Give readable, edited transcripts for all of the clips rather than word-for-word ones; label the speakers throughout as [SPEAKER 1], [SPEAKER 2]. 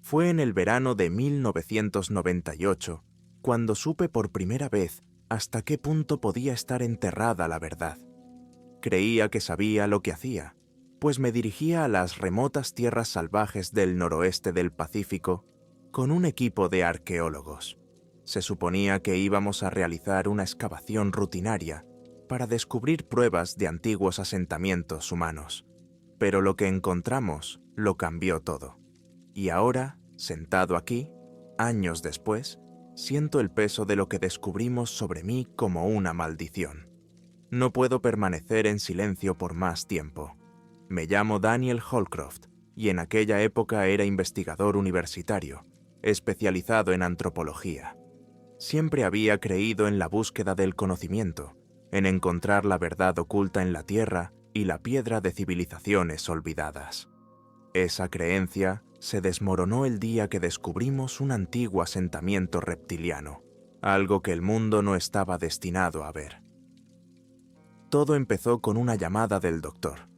[SPEAKER 1] Fue en el verano de 1998 cuando supe por primera vez hasta qué punto podía estar enterrada la verdad. Creía que sabía lo que hacía, pues me dirigía a las remotas tierras salvajes del noroeste del Pacífico con un equipo de arqueólogos. Se suponía que íbamos a realizar una excavación rutinaria para descubrir pruebas de antiguos asentamientos humanos, pero lo que encontramos lo cambió todo. Y ahora, sentado aquí, años después, siento el peso de lo que descubrimos sobre mí como una maldición. No puedo permanecer en silencio por más tiempo. Me llamo Daniel Holcroft y en aquella época era investigador universitario, especializado en antropología. Siempre había creído en la búsqueda del conocimiento, en encontrar la verdad oculta en la tierra y la piedra de civilizaciones olvidadas. Esa creencia se desmoronó el día que descubrimos un antiguo asentamiento reptiliano, algo que el mundo no estaba destinado a ver. Todo empezó con una llamada del doctor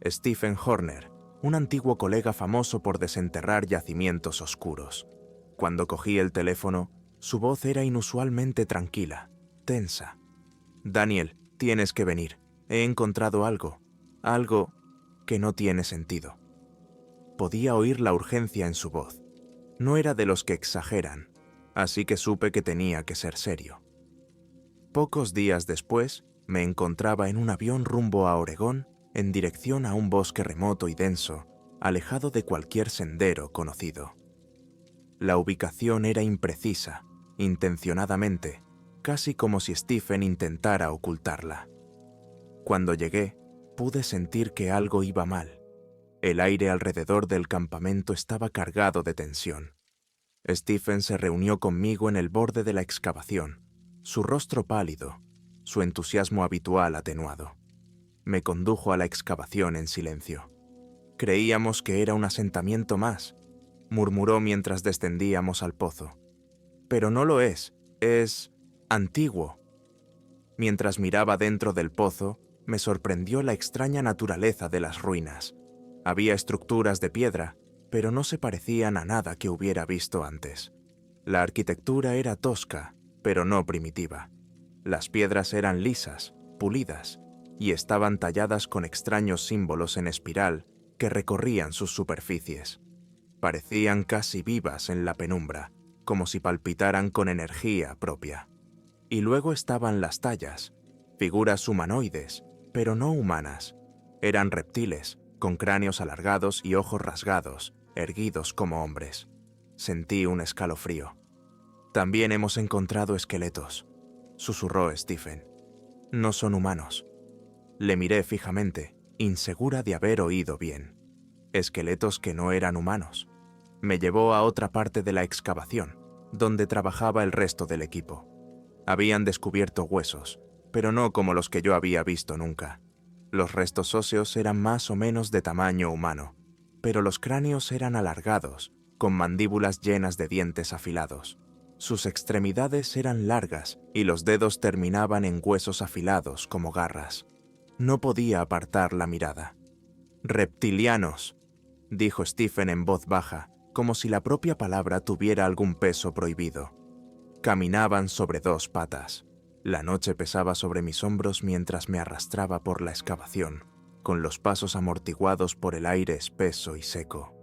[SPEAKER 1] Stephen Horner, un antiguo colega famoso por desenterrar yacimientos oscuros. Cuando cogí el teléfono, su voz era inusualmente tranquila, tensa. «Daniel, tienes que venir. He encontrado algo que no tiene sentido». Podía oír la urgencia en su voz. No era de los que exageran, así que supe que tenía que ser serio. Pocos días después, me encontraba en un avión rumbo a Oregón en dirección a un bosque remoto y denso, alejado de cualquier sendero conocido. La ubicación era imprecisa, intencionadamente, casi como si Stephen intentara ocultarla. Cuando llegué, pude sentir que algo iba mal. El aire alrededor del campamento estaba cargado de tensión. Stephen se reunió conmigo en el borde de la excavación, su rostro pálido, su entusiasmo habitual atenuado. Me condujo a la excavación en silencio. «Creíamos que era un asentamiento más», murmuró mientras descendíamos al pozo. «Pero no lo es antiguo». Mientras miraba dentro del pozo, me sorprendió la extraña naturaleza de las ruinas. Había estructuras de piedra, pero no se parecían a nada que hubiera visto antes. La arquitectura era tosca, pero no primitiva. Las piedras eran lisas, pulidas, y estaban talladas con extraños símbolos en espiral que recorrían sus superficies. Parecían casi vivas en la penumbra, como si palpitaran con energía propia. Y luego estaban las tallas, figuras humanoides, pero no humanas. Eran reptiles, con cráneos alargados y ojos rasgados, erguidos como hombres. Sentí un escalofrío. «También hemos encontrado esqueletos», susurró Stephen. «No son humanos». Le miré fijamente, insegura de haber oído bien. Esqueletos que no eran humanos. Me llevó a otra parte de la excavación, donde trabajaba el resto del equipo. Habían descubierto huesos, pero no como los que yo había visto nunca. Los restos óseos eran más o menos de tamaño humano, pero los cráneos eran alargados, con mandíbulas llenas de dientes afilados. Sus extremidades eran largas y los dedos terminaban en huesos afilados como garras. No podía apartar la mirada. «Reptilianos», dijo Stephen en voz baja, como si la propia palabra tuviera algún peso prohibido. Caminaban sobre dos patas. La noche pesaba sobre mis hombros mientras me arrastraba por la excavación, con los pasos amortiguados por el aire espeso y seco.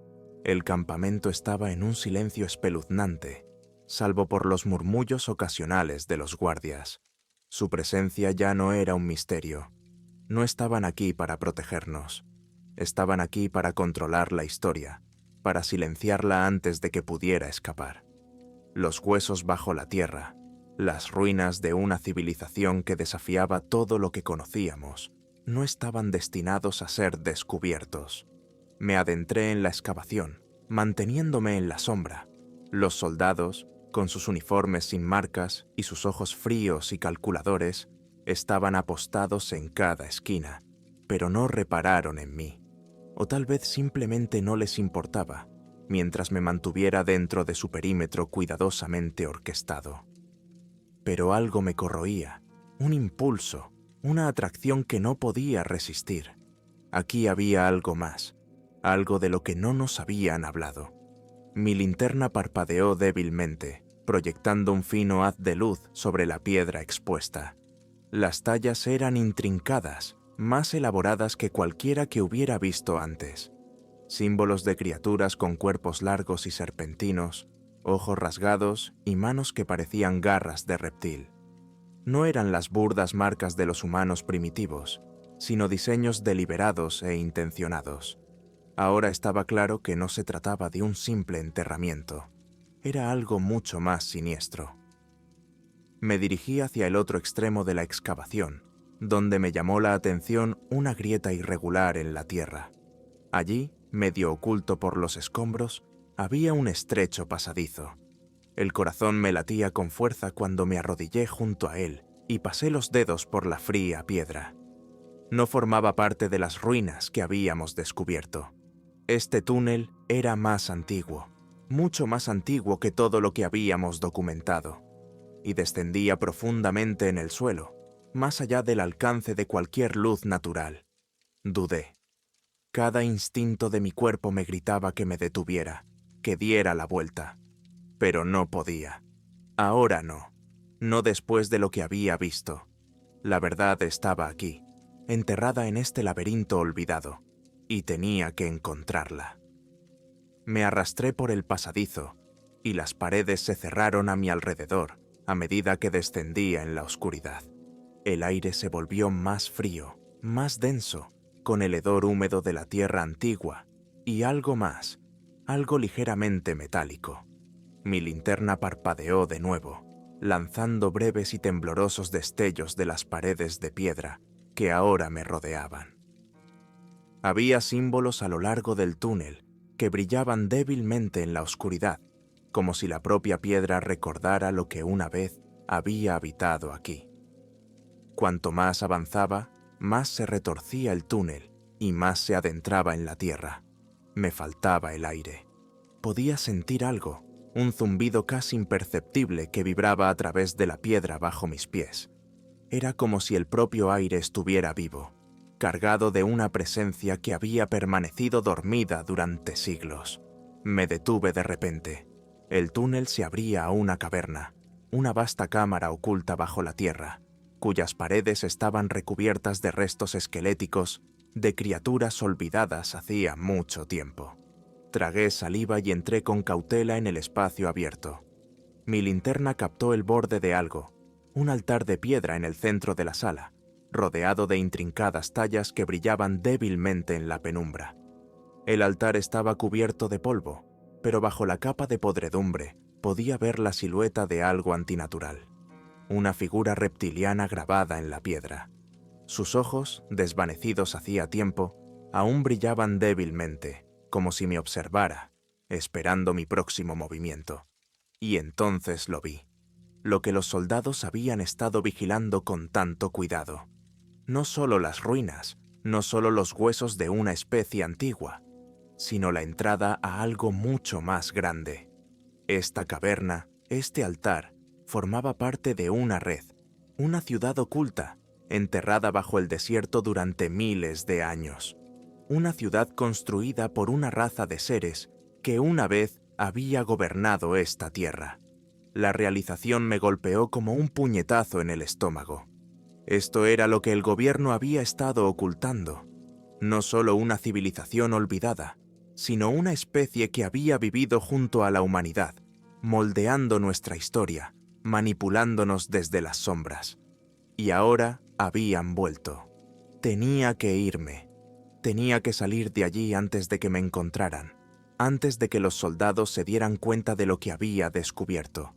[SPEAKER 1] El campamento estaba en un silencio espeluznante, salvo por los murmullos ocasionales de los guardias. Su presencia ya no era un misterio. No estaban aquí para protegernos. Estaban aquí para controlar la historia, para silenciarla antes de que pudiera escapar. Los huesos bajo la tierra, las ruinas de una civilización que desafiaba todo lo que conocíamos, no estaban destinados a ser descubiertos. Me adentré en la excavación, manteniéndome en la sombra. Los soldados, con sus uniformes sin marcas y sus ojos fríos y calculadores, estaban apostados en cada esquina, pero no repararon en mí. O tal vez simplemente no les importaba, mientras me mantuviera dentro de su perímetro cuidadosamente orquestado. Pero algo me corroía, un impulso, una atracción que no podía resistir. Aquí había algo más, algo de lo que no nos habían hablado. Mi linterna parpadeó débilmente, proyectando un fino haz de luz sobre la piedra expuesta. Las tallas eran intrincadas, más elaboradas que cualquiera que hubiera visto antes. Símbolos de criaturas con cuerpos largos y serpentinos, ojos rasgados y manos que parecían garras de reptil. No eran las burdas marcas de los humanos primitivos, sino diseños deliberados e intencionados. Ahora estaba claro que no se trataba de un simple enterramiento. Era algo mucho más siniestro. Me dirigí hacia el otro extremo de la excavación, donde me llamó la atención una grieta irregular en la tierra. Allí, medio oculto por los escombros, había un estrecho pasadizo. El corazón me latía con fuerza cuando me arrodillé junto a él y pasé los dedos por la fría piedra. No formaba parte de las ruinas que habíamos descubierto. Este túnel era más antiguo, mucho más antiguo que todo lo que habíamos documentado, y descendía profundamente en el suelo, más allá del alcance de cualquier luz natural. Dudé. Cada instinto de mi cuerpo me gritaba que me detuviera, que diera la vuelta. Pero no podía. Ahora no. No después de lo que había visto. La verdad estaba aquí, enterrada en este laberinto olvidado, y tenía que encontrarla. Me arrastré por el pasadizo, y las paredes se cerraron a mi alrededor a medida que descendía en la oscuridad. El aire se volvió más frío, más denso, con el hedor húmedo de la tierra antigua, y algo más, algo ligeramente metálico. Mi linterna parpadeó de nuevo, lanzando breves y temblorosos destellos de las paredes de piedra que ahora me rodeaban. Había símbolos a lo largo del túnel que brillaban débilmente en la oscuridad, como si la propia piedra recordara lo que una vez había habitado aquí. Cuanto más avanzaba, más se retorcía el túnel y más se adentraba en la tierra. Me faltaba el aire. Podía sentir algo, un zumbido casi imperceptible que vibraba a través de la piedra bajo mis pies. Era como si el propio aire estuviera vivo, cargado de una presencia que había permanecido dormida durante siglos. Me detuve de repente. El túnel se abría a una caverna, una vasta cámara oculta bajo la tierra, cuyas paredes estaban recubiertas de restos esqueléticos de criaturas olvidadas hacía mucho tiempo. Tragué saliva y entré con cautela en el espacio abierto. Mi linterna captó el borde de algo, un altar de piedra en el centro de la sala, rodeado de intrincadas tallas que brillaban débilmente en la penumbra. El altar estaba cubierto de polvo, pero bajo la capa de podredumbre podía ver la silueta de algo antinatural, una figura reptiliana grabada en la piedra. Sus ojos, desvanecidos hacía tiempo, aún brillaban débilmente, como si me observara, esperando mi próximo movimiento. Y entonces lo vi, lo que los soldados habían estado vigilando con tanto cuidado. No solo las ruinas, no solo los huesos de una especie antigua, sino la entrada a algo mucho más grande. Esta caverna, este altar, formaba parte de una red, una ciudad oculta, enterrada bajo el desierto durante miles de años. Una ciudad construida por una raza de seres que una vez había gobernado esta tierra. La realización me golpeó como un puñetazo en el estómago. Esto era lo que el gobierno había estado ocultando. No solo una civilización olvidada, sino una especie que había vivido junto a la humanidad, moldeando nuestra historia, manipulándonos desde las sombras. Y ahora habían vuelto. Tenía que irme. Tenía que salir de allí antes de que me encontraran, antes de que los soldados se dieran cuenta de lo que había descubierto.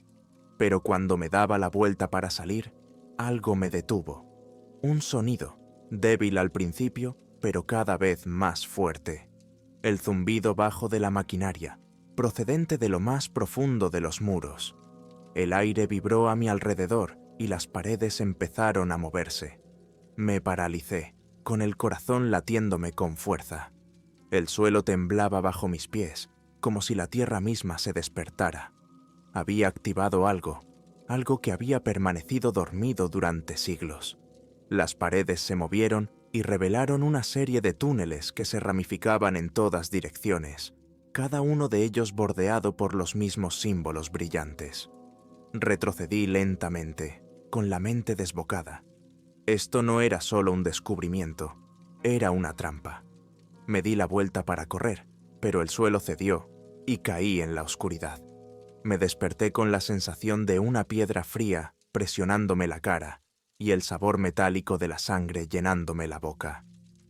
[SPEAKER 1] Pero cuando me daba la vuelta para salir, algo me detuvo. Un sonido, débil al principio, pero cada vez más fuerte. El zumbido bajo de la maquinaria, procedente de lo más profundo de los muros. El aire vibró a mi alrededor y las paredes empezaron a moverse. Me paralicé, con el corazón latiéndome con fuerza. El suelo temblaba bajo mis pies, como si la tierra misma se despertara. Había activado algo que había permanecido dormido durante siglos. Las paredes se movieron y revelaron una serie de túneles que se ramificaban en todas direcciones, cada uno de ellos bordeado por los mismos símbolos brillantes. Retrocedí lentamente, con la mente desbocada. Esto no era solo un descubrimiento, era una trampa. Me di la vuelta para correr, pero el suelo cedió y caí en la oscuridad. Me desperté con la sensación de una piedra fría presionándome la cara y el sabor metálico de la sangre llenándome la boca.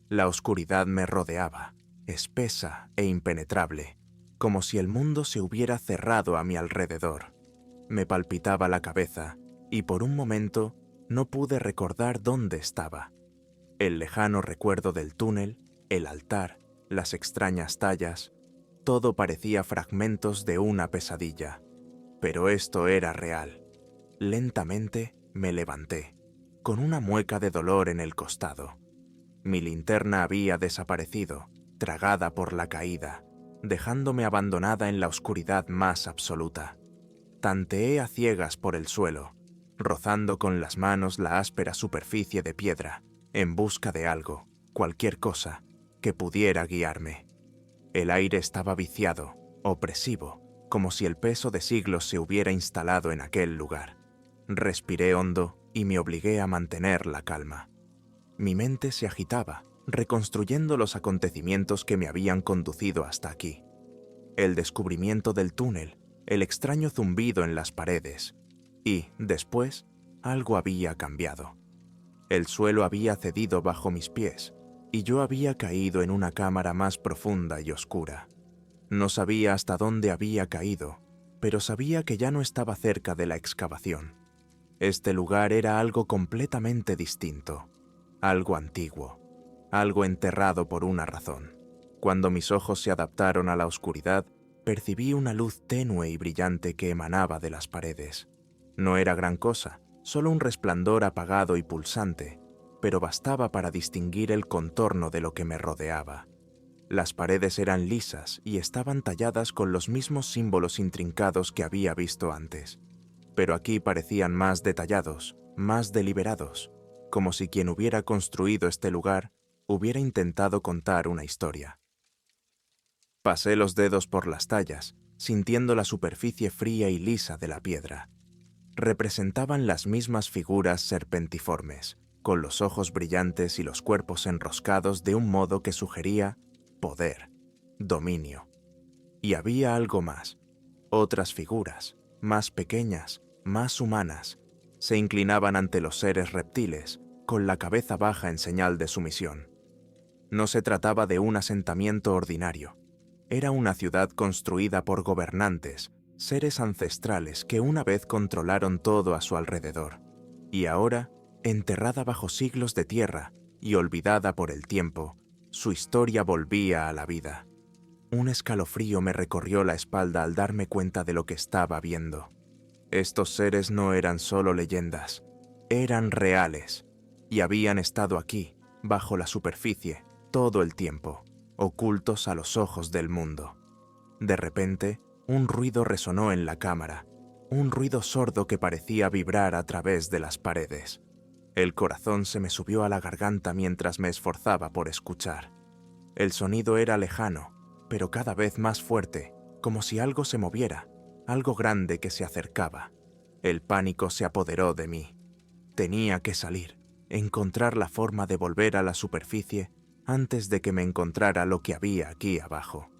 [SPEAKER 1] La oscuridad me rodeaba, espesa e impenetrable, como si el mundo se hubiera cerrado a mi alrededor. Me palpitaba la cabeza y por un momento no pude recordar dónde estaba. El lejano recuerdo del túnel, el altar, las extrañas tallas, todo parecía fragmentos de una pesadilla. Pero esto era real. Lentamente me levanté, con una mueca de dolor en el costado. Mi linterna había desaparecido, tragada por la caída, dejándome abandonada en la oscuridad más absoluta. Tanteé a ciegas por el suelo, rozando con las manos la áspera superficie de piedra, en busca de algo, cualquier cosa, que pudiera guiarme. El aire estaba viciado, opresivo, como si el peso de siglos se hubiera instalado en aquel lugar. Respiré hondo y me obligué a mantener la calma. Mi mente se agitaba, reconstruyendo los acontecimientos que me habían conducido hasta aquí. El descubrimiento del túnel, el extraño zumbido en las paredes, y, después, algo había cambiado. El suelo había cedido bajo mis pies, y yo había caído en una cámara más profunda y oscura. No sabía hasta dónde había caído, pero sabía que ya no estaba cerca de la excavación. Este lugar era algo completamente distinto, algo antiguo, algo enterrado por una razón. Cuando mis ojos se adaptaron a la oscuridad, percibí una luz tenue y brillante que emanaba de las paredes. No era gran cosa, solo un resplandor apagado y pulsante, pero bastaba para distinguir el contorno de lo que me rodeaba. Las paredes eran lisas y estaban talladas con los mismos símbolos intrincados que había visto antes, pero aquí parecían más detallados, más deliberados, como si quien hubiera construido este lugar hubiera intentado contar una historia. Pasé los dedos por las tallas, sintiendo la superficie fría y lisa de la piedra. Representaban las mismas figuras serpentiformes, con los ojos brillantes y los cuerpos enroscados de un modo que sugería poder, dominio. Y había algo más. Otras figuras, más pequeñas, más humanas, se inclinaban ante los seres reptiles, con la cabeza baja en señal de sumisión. No se trataba de un asentamiento ordinario. Era una ciudad construida por gobernantes, seres ancestrales que una vez controlaron todo a su alrededor, y ahora, enterrada bajo siglos de tierra y olvidada por el tiempo, su historia volvía a la vida. Un escalofrío me recorrió la espalda al darme cuenta de lo que estaba viendo. Estos seres no eran solo leyendas, eran reales, y habían estado aquí, bajo la superficie, todo el tiempo, ocultos a los ojos del mundo. De repente, un ruido resonó en la cámara, un ruido sordo que parecía vibrar a través de las paredes. El corazón se me subió a la garganta mientras me esforzaba por escuchar. El sonido era lejano, pero cada vez más fuerte, como si algo se moviera, algo grande que se acercaba. El pánico se apoderó de mí. Tenía que salir, encontrar la forma de volver a la superficie antes de que me encontrara lo que había aquí abajo.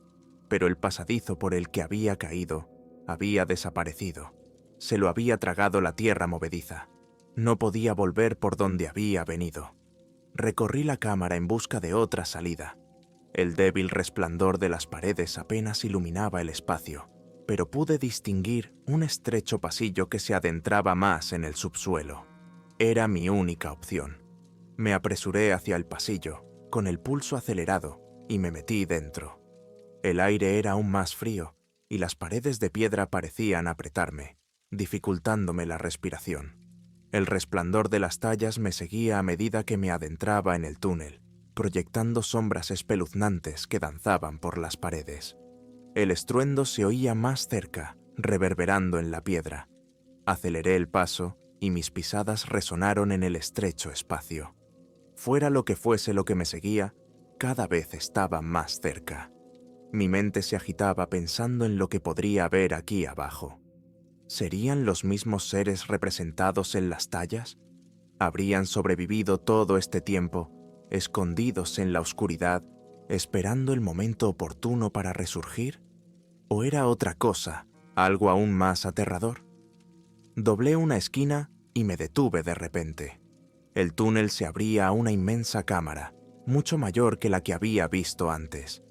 [SPEAKER 1] Pero el pasadizo por el que había caído había desaparecido. Se lo había tragado la tierra movediza. No podía volver por donde había venido. Recorrí la cámara en busca de otra salida. El débil resplandor de las paredes apenas iluminaba el espacio, pero pude distinguir un estrecho pasillo que se adentraba más en el subsuelo. Era mi única opción. Me apresuré hacia el pasillo, con el pulso acelerado, y me metí dentro. El aire era aún más frío, y las paredes de piedra parecían apretarme, dificultándome la respiración. El resplandor de las tallas me seguía a medida que me adentraba en el túnel, proyectando sombras espeluznantes que danzaban por las paredes. El estruendo se oía más cerca, reverberando en la piedra. Aceleré el paso y mis pisadas resonaron en el estrecho espacio. Fuera lo que fuese lo que me seguía, cada vez estaba más cerca. Mi mente se agitaba pensando en lo que podría haber aquí abajo. ¿Serían los mismos seres representados en las tallas? ¿Habrían sobrevivido todo este tiempo, escondidos en la oscuridad, esperando el momento oportuno para resurgir? ¿O era otra cosa, algo aún más aterrador? Doblé una esquina y me detuve de repente. El túnel se abría a una inmensa cámara, mucho mayor que la que había visto antes.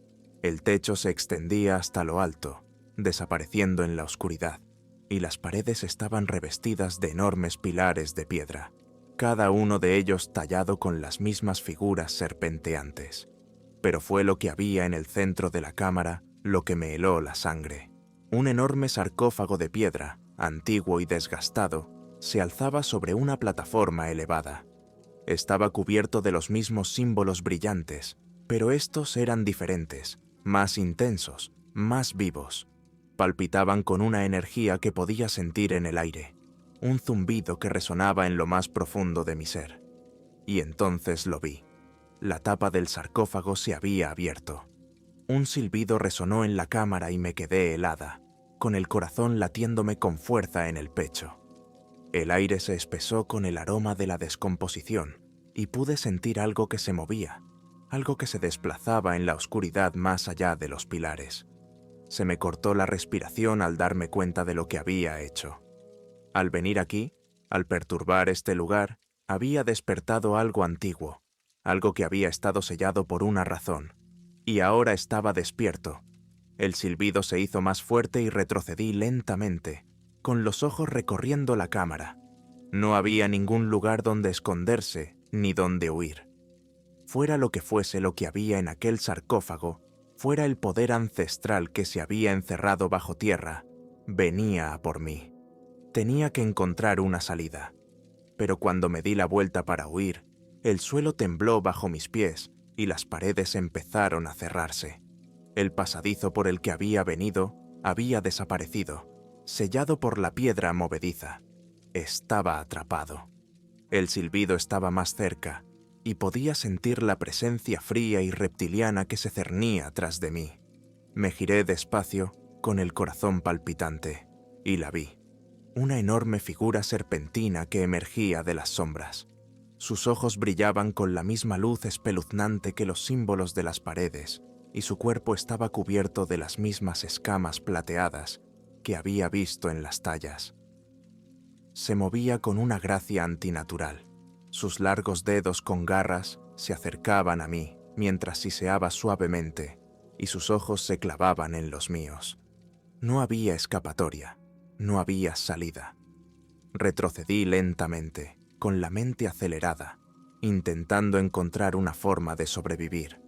[SPEAKER 1] El techo se extendía hasta lo alto, desapareciendo en la oscuridad, y las paredes estaban revestidas de enormes pilares de piedra, cada uno de ellos tallado con las mismas figuras serpenteantes. Pero fue lo que había en el centro de la cámara lo que me heló la sangre. Un enorme sarcófago de piedra, antiguo y desgastado, se alzaba sobre una plataforma elevada. Estaba cubierto de los mismos símbolos brillantes, pero estos eran diferentes, más intensos, más vivos. Palpitaban con una energía que podía sentir en el aire, un zumbido que resonaba en lo más profundo de mi ser. Y entonces lo vi. La tapa del sarcófago se había abierto. Un silbido resonó en la cámara y me quedé helada, con el corazón latiéndome con fuerza en el pecho. El aire se espesó con el aroma de la descomposición y pude sentir algo que se movía, algo que se desplazaba en la oscuridad más allá de los pilares. Se me cortó la respiración al darme cuenta de lo que había hecho. Al venir aquí, al perturbar este lugar, había despertado algo antiguo, algo que había estado sellado por una razón, y ahora estaba despierto. El silbido se hizo más fuerte y retrocedí lentamente, con los ojos recorriendo la cámara. No había ningún lugar donde esconderse ni donde huir. Fuera lo que fuese lo que había en aquel sarcófago, fuera el poder ancestral que se había encerrado bajo tierra, venía a por mí. Tenía que encontrar una salida. Pero cuando me di la vuelta para huir, el suelo tembló bajo mis pies y las paredes empezaron a cerrarse. El pasadizo por el que había venido había desaparecido, sellado por la piedra movediza. Estaba atrapado. El silbido estaba más cerca y podía sentir la presencia fría y reptiliana que se cernía tras de mí. Me giré despacio, con el corazón palpitante, y la vi. Una enorme figura serpentina que emergía de las sombras. Sus ojos brillaban con la misma luz espeluznante que los símbolos de las paredes, y su cuerpo estaba cubierto de las mismas escamas plateadas que había visto en las tallas. Se movía con una gracia antinatural. Sus largos dedos con garras se acercaban a mí mientras siseaba suavemente, y sus ojos se clavaban en los míos. No había escapatoria, no había salida. Retrocedí lentamente, con la mente acelerada, intentando encontrar una forma de sobrevivir.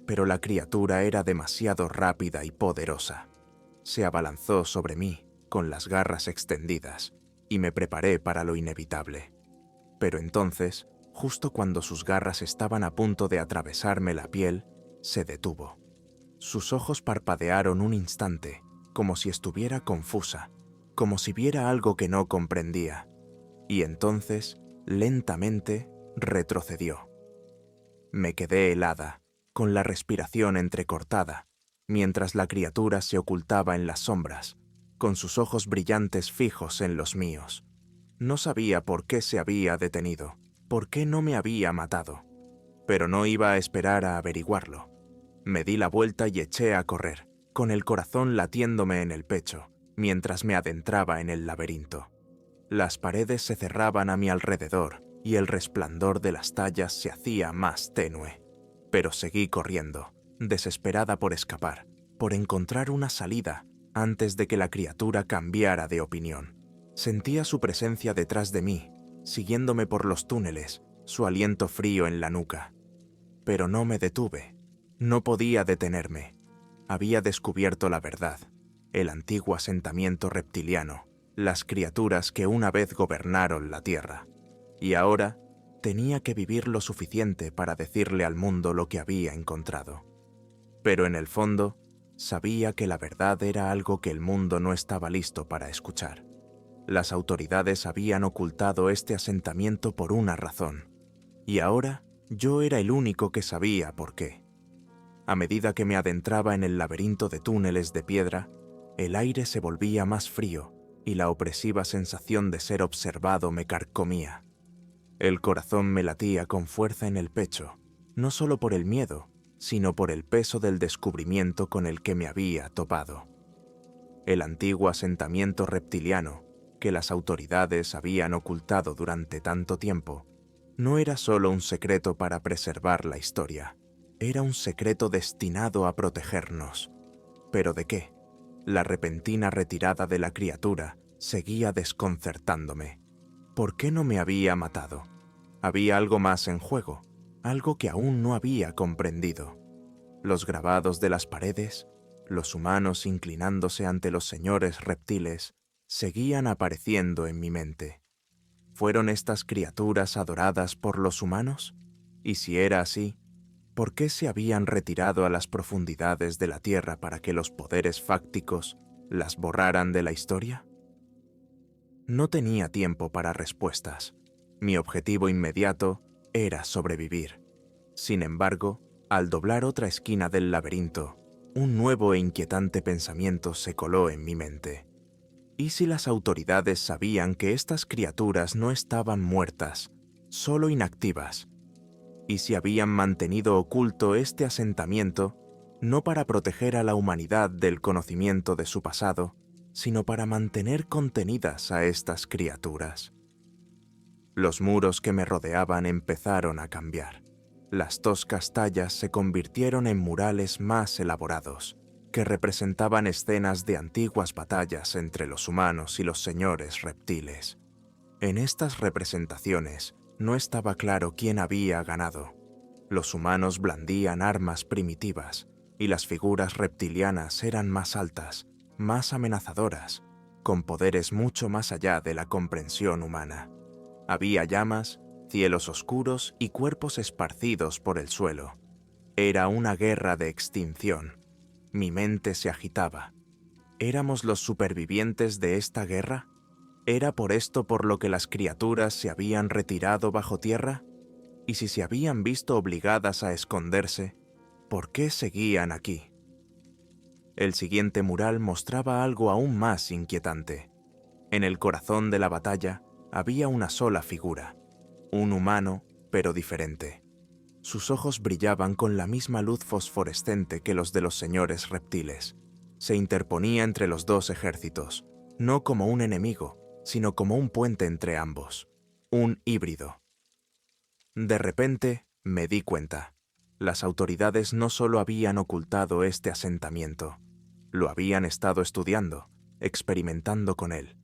[SPEAKER 1] Pero la criatura era demasiado rápida y poderosa. Se abalanzó sobre mí, con las garras extendidas, y me preparé para lo inevitable. Pero entonces, justo cuando sus garras estaban a punto de atravesarme la piel, se detuvo. Sus ojos parpadearon un instante, como si estuviera confusa, como si viera algo que no comprendía. Y entonces, lentamente, retrocedió. Me quedé helada, con la respiración entrecortada, mientras la criatura se ocultaba en las sombras, con sus ojos brillantes fijos en los míos. No sabía por qué se había detenido, por qué no me había matado, pero no iba a esperar a averiguarlo. Me di la vuelta y eché a correr, con el corazón latiéndome en el pecho, mientras me adentraba en el laberinto. Las paredes se cerraban a mi alrededor y el resplandor de las tallas se hacía más tenue. Pero seguí corriendo, desesperada por escapar, por encontrar una salida antes de que la criatura cambiara de opinión. Sentía su presencia detrás de mí, siguiéndome por los túneles, su aliento frío en la nuca. Pero no me detuve. No podía detenerme. Había descubierto la verdad, el antiguo asentamiento reptiliano, las criaturas que una vez gobernaron la Tierra. Y ahora tenía que vivir lo suficiente para decirle al mundo lo que había encontrado. Pero en el fondo, sabía que la verdad era algo que el mundo no estaba listo para escuchar. Las autoridades habían ocultado este asentamiento por una razón, y ahora yo era el único que sabía por qué. A medida que me adentraba en el laberinto de túneles de piedra, el aire se volvía más frío y la opresiva sensación de ser observado me carcomía. El corazón me latía con fuerza en el pecho, no solo por el miedo, sino por el peso del descubrimiento con el que me había topado. El antiguo asentamiento reptiliano, que las autoridades habían ocultado durante tanto tiempo, no era solo un secreto para preservar la historia, era un secreto destinado a protegernos. ¿Pero de qué? La repentina retirada de la criatura seguía desconcertándome. ¿Por qué no me había matado? Había algo más en juego, algo que aún no había comprendido. Los grabados de las paredes, los humanos inclinándose ante los señores reptiles, seguían apareciendo en mi mente. ¿Fueron estas criaturas adoradas por los humanos? Y si era así, ¿por qué se habían retirado a las profundidades de la Tierra para que los poderes fácticos las borraran de la historia? No tenía tiempo para respuestas. Mi objetivo inmediato era sobrevivir. Sin embargo, al doblar otra esquina del laberinto, un nuevo e inquietante pensamiento se coló en mi mente. ¿Y si las autoridades sabían que estas criaturas no estaban muertas, solo inactivas? ¿Y si habían mantenido oculto este asentamiento, no para proteger a la humanidad del conocimiento de su pasado, sino para mantener contenidas a estas criaturas? Los muros que me rodeaban empezaron a cambiar. Las toscas tallas se convirtieron en murales más elaborados, que representaban escenas de antiguas batallas entre los humanos y los señores reptiles. En estas representaciones no estaba claro quién había ganado. Los humanos blandían armas primitivas y las figuras reptilianas eran más altas, más amenazadoras, con poderes mucho más allá de la comprensión humana. Había llamas, cielos oscuros y cuerpos esparcidos por el suelo. Era una guerra de extinción. Mi mente se agitaba. ¿Éramos los supervivientes de esta guerra? ¿Era por esto por lo que las criaturas se habían retirado bajo tierra? Y si se habían visto obligadas a esconderse, ¿por qué seguían aquí? El siguiente mural mostraba algo aún más inquietante. En el corazón de la batalla había una sola figura, un humano, pero diferente. Sus ojos brillaban con la misma luz fosforescente que los de los señores reptiles. Se interponía entre los dos ejércitos, no como un enemigo, sino como un puente entre ambos, un híbrido. De repente, me di cuenta. Las autoridades no solo habían ocultado este asentamiento, lo habían estado estudiando, experimentando con él.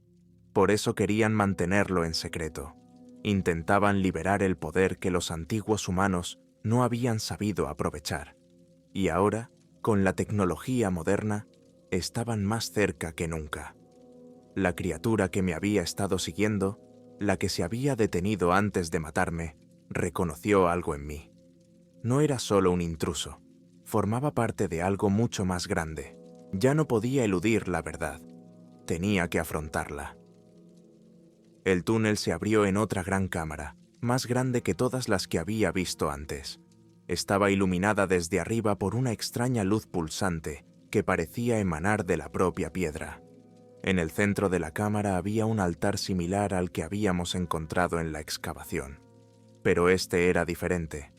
[SPEAKER 1] Por eso querían mantenerlo en secreto. Intentaban liberar el poder que los antiguos humanos no habían sabido aprovechar. Y ahora, con la tecnología moderna, estaban más cerca que nunca. La criatura que me había estado siguiendo, la que se había detenido antes de matarme, reconoció algo en mí. No era solo un intruso, formaba parte de algo mucho más grande. Ya no podía eludir la verdad, tenía que afrontarla. El túnel se abrió en otra gran cámara, más grande que todas las que había visto antes. Estaba iluminada desde arriba por una extraña luz pulsante que parecía emanar de la propia piedra. En el centro de la cámara había un altar similar al que habíamos encontrado en la excavación. Pero este era diferente.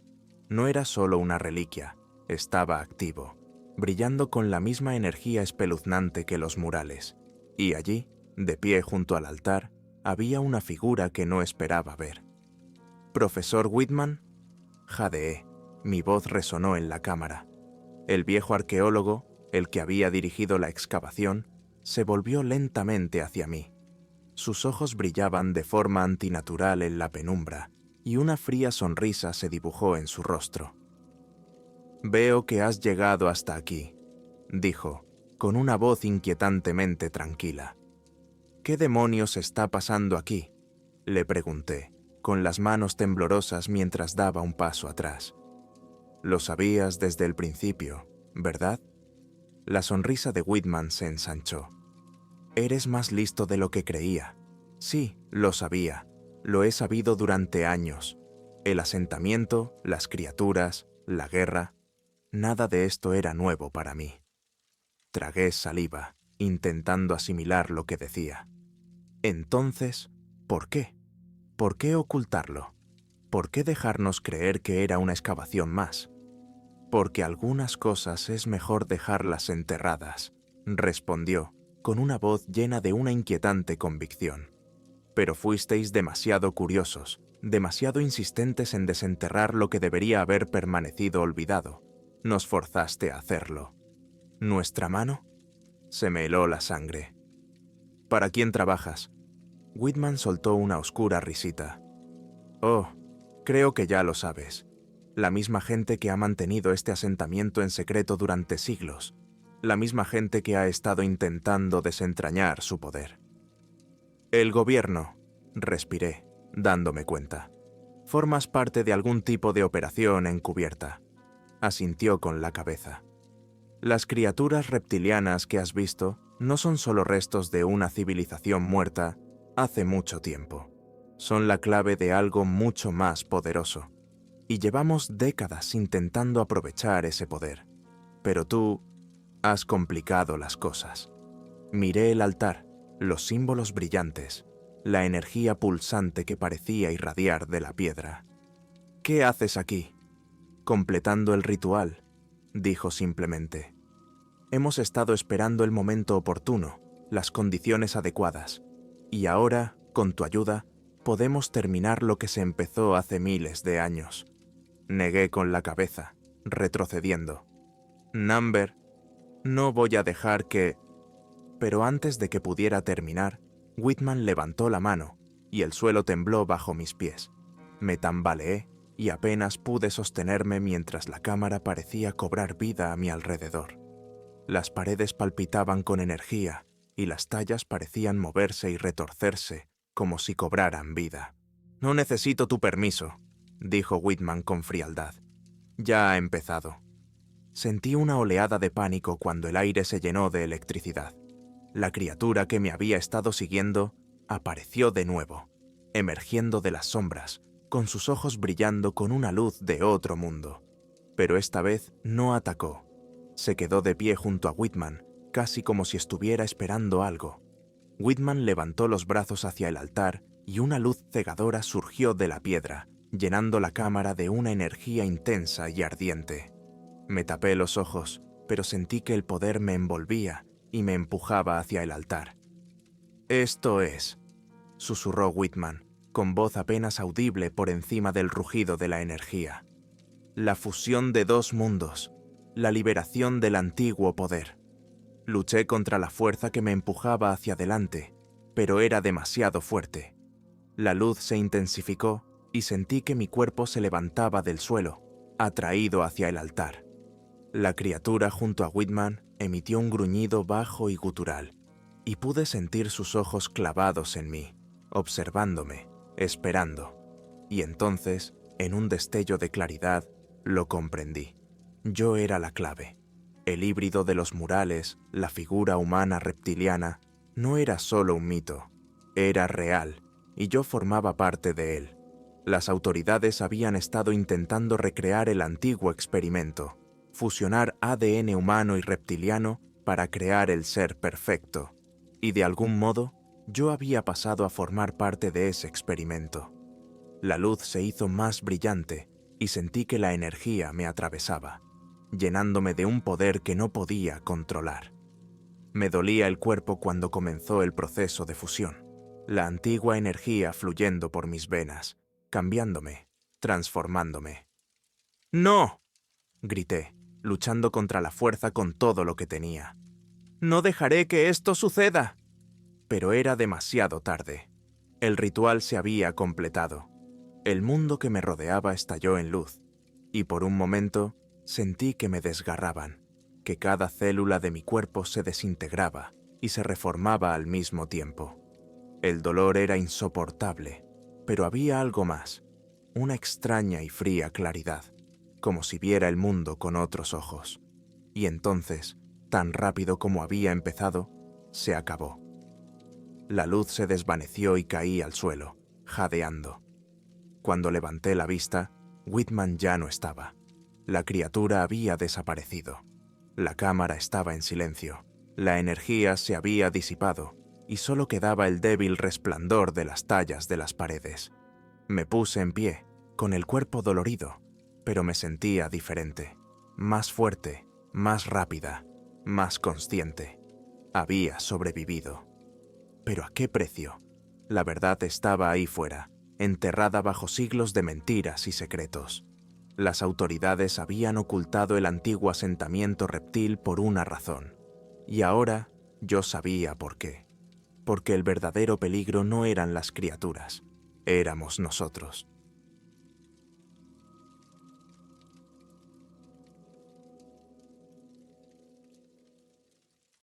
[SPEAKER 1] No era solo una reliquia, estaba activo, brillando con la misma energía espeluznante que los murales. Y allí, de pie junto al altar, había una figura que no esperaba ver. «¿Profesor Whitman?» Jadeé. Mi voz resonó en la cámara. El viejo arqueólogo, el que había dirigido la excavación, se volvió lentamente hacia mí. Sus ojos brillaban de forma antinatural en la penumbra, y una fría sonrisa se dibujó en su rostro. «Veo que has llegado hasta aquí», dijo, con una voz inquietantemente tranquila. «¿Qué demonios está pasando aquí?», le pregunté, con las manos temblorosas mientras daba un paso atrás. «Lo sabías desde el principio, ¿verdad?». La sonrisa de Whitman se ensanchó. «Eres más listo de lo que creía». «Sí, lo sabía. Lo he sabido durante años. El asentamiento, las criaturas, la guerra. Nada de esto era nuevo para mí. Tragué saliva, intentando asimilar lo que decía. Entonces, ¿por qué? ¿Por qué ocultarlo? ¿Por qué dejarnos creer que era una excavación más? Porque algunas cosas es mejor dejarlas enterradas, respondió, con una voz llena de una inquietante convicción. Pero fuisteis demasiado curiosos, demasiado insistentes en desenterrar lo que debería haber permanecido olvidado. Nos forzaste a hacerlo. ¿Nuestra mano? Se me heló la sangre. ¿Para quién trabajas? Whitman soltó una oscura risita. Oh, creo que ya lo sabes. La misma gente que ha mantenido este asentamiento en secreto durante siglos. La misma gente que ha estado intentando desentrañar su poder. El gobierno, respiré, dándome cuenta. Formas parte de algún tipo de operación encubierta. Asintió con la cabeza. Las criaturas reptilianas que has visto no son solo restos de una civilización muerta hace mucho tiempo. Son la clave de algo mucho más poderoso. Y llevamos décadas intentando aprovechar ese poder. Pero tú has complicado las cosas. Miré el altar, los símbolos brillantes, la energía pulsante que parecía irradiar de la piedra. ¿Qué haces aquí? Completando el ritual, dijo simplemente. Hemos estado esperando el momento oportuno, las condiciones adecuadas, y ahora, con tu ayuda, podemos terminar lo que se empezó hace miles de años. Negué con la cabeza, retrocediendo. Number, no voy a dejar que... Pero antes de que pudiera terminar, Whitman levantó la mano y el suelo tembló bajo mis pies. Me tambaleé y apenas pude sostenerme mientras la cámara parecía cobrar vida a mi alrededor. Las paredes palpitaban con energía y las tallas parecían moverse y retorcerse como si cobraran vida. No necesito tu permiso, dijo Whitman con frialdad. Ya ha empezado. Sentí una oleada de pánico cuando el aire se llenó de electricidad. La criatura que me había estado siguiendo apareció de nuevo, emergiendo de las sombras, con sus ojos brillando con una luz de otro mundo. Pero esta vez no atacó. Se quedó de pie junto a Whitman, casi como si estuviera esperando algo. Whitman levantó los brazos hacia el altar y una luz cegadora surgió de la piedra, llenando la cámara de una energía intensa y ardiente. Me tapé los ojos, pero sentí que el poder me envolvía y me empujaba hacia el altar. «Esto es», susurró Whitman, con voz apenas audible por encima del rugido de la energía. «La fusión de dos mundos, la liberación del antiguo poder». Luché contra la fuerza que me empujaba hacia adelante, pero era demasiado fuerte. La luz se intensificó y sentí que mi cuerpo se levantaba del suelo, atraído hacia el altar. La criatura junto a Whitman emitió un gruñido bajo y gutural, y pude sentir sus ojos clavados en mí, observándome, esperando. Y entonces, en un destello de claridad, lo comprendí. Yo era la clave. El híbrido de los murales, la figura humana reptiliana, no era solo un mito, era real, y yo formaba parte de él. Las autoridades habían estado intentando recrear el antiguo experimento, fusionar ADN humano y reptiliano para crear el ser perfecto, y de algún modo yo había pasado a formar parte de ese experimento. La luz se hizo más brillante y sentí que la energía me atravesaba, llenándome de un poder que no podía controlar. Me dolía el cuerpo cuando comenzó el proceso de fusión, la antigua energía fluyendo por mis venas, cambiándome, transformándome. ¡No!, grité, luchando contra la fuerza con todo lo que tenía. «¡No dejaré que esto suceda!». Pero era demasiado tarde. El ritual se había completado. El mundo que me rodeaba estalló en luz, y por un momento sentí que me desgarraban, que cada célula de mi cuerpo se desintegraba y se reformaba al mismo tiempo. El dolor era insoportable, pero había algo más, una extraña y fría claridad, como si viera el mundo con otros ojos. Y entonces, tan rápido como había empezado, se acabó. La luz se desvaneció y caí al suelo, jadeando. Cuando levanté la vista, Whitman ya no estaba. La criatura había desaparecido. La cámara estaba en silencio. La energía se había disipado y solo quedaba el débil resplandor de las tallas de las paredes. Me puse en pie, con el cuerpo dolorido, pero me sentía diferente, más fuerte, más rápida, más consciente. Había sobrevivido. ¿Pero a qué precio? La verdad estaba ahí fuera, enterrada bajo siglos de mentiras y secretos. Las autoridades habían ocultado el antiguo asentamiento reptil por una razón. Y ahora yo sabía por qué. Porque el verdadero peligro no eran las criaturas, éramos nosotros.